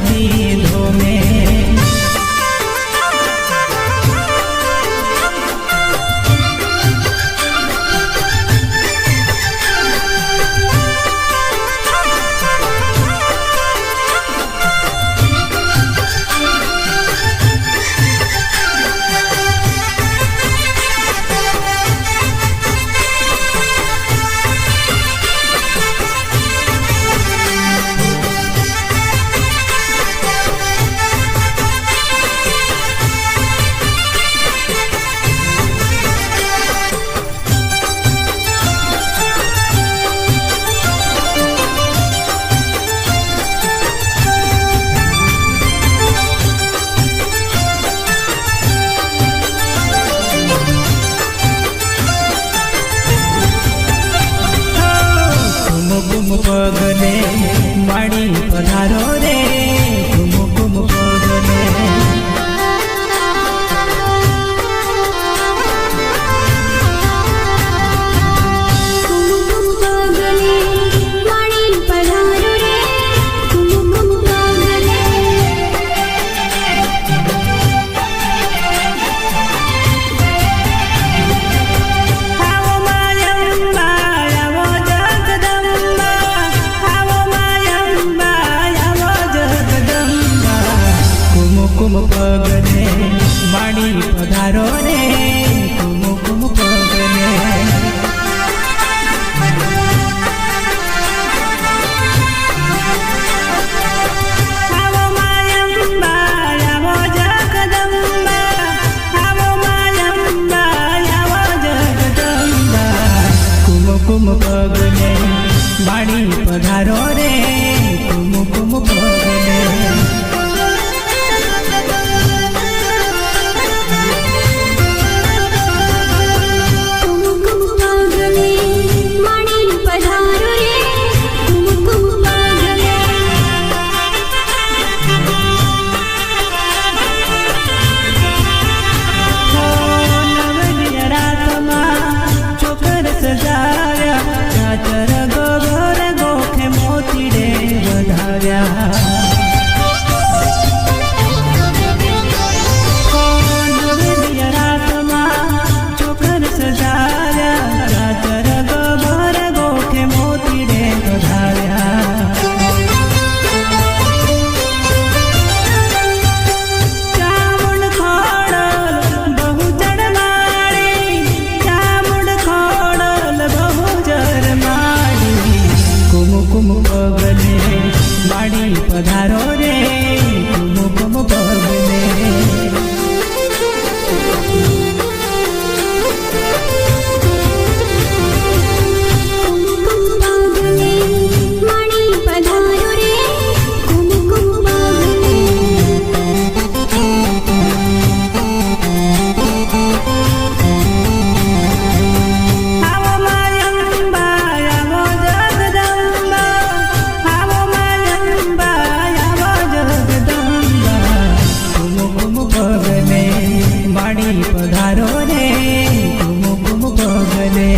दीधो में। पगले माड़ी पधारो रे कुम पगले। कुम पगले माड़ी पधारो रे कुम पगले। आवो मायम्बा आवो जगदम्बा, आवो मायम्बा आवो जगदम्बा। कुम पगले माड़ी पधारो रे कुम पगले। पधारो रे कुम पगले। पधारो रे कुम पगले।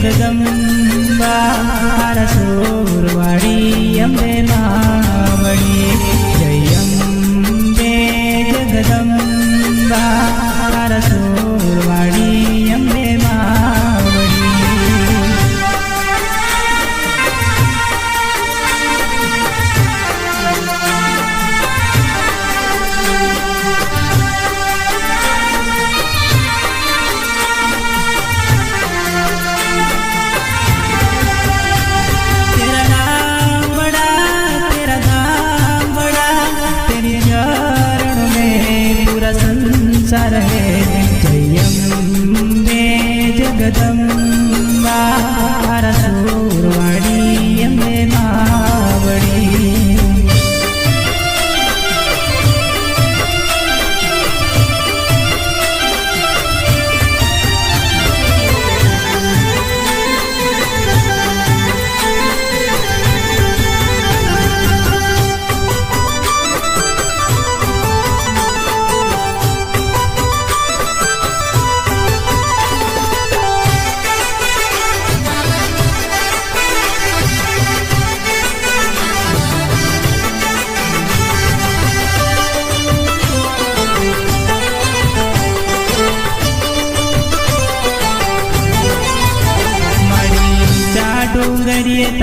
जगदम्बा सूरवाड़ी अम्बे मावड़ी। जय अम्बे जगदम्बा सूरवाड़ी अम्बे मावड़ी। संसार है जय अम्बे जगदम्बा सूरवाड़ी अम्बे मावड़ी।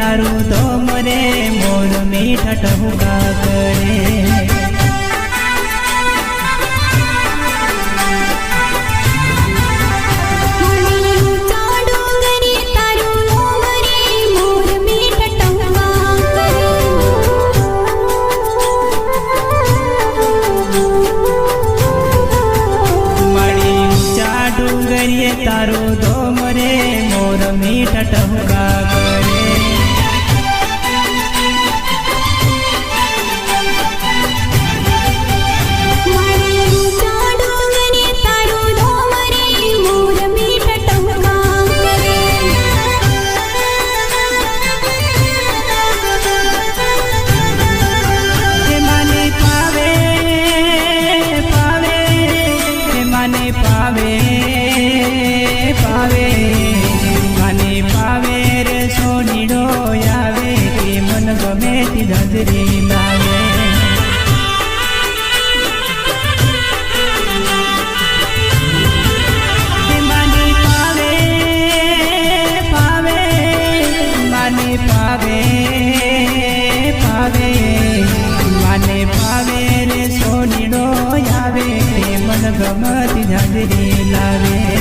તારું તો મરે મોર મીઠા ટહુકા કરે તારું તો મરે મોર મીઠા ટહુકા કરે ઝાંઝરી લાવે માને પાવે પાવે માને પાવે પાવે માને પાવે રે સોનીડો આવે મન ગમતી ઝાંઝરી લાવે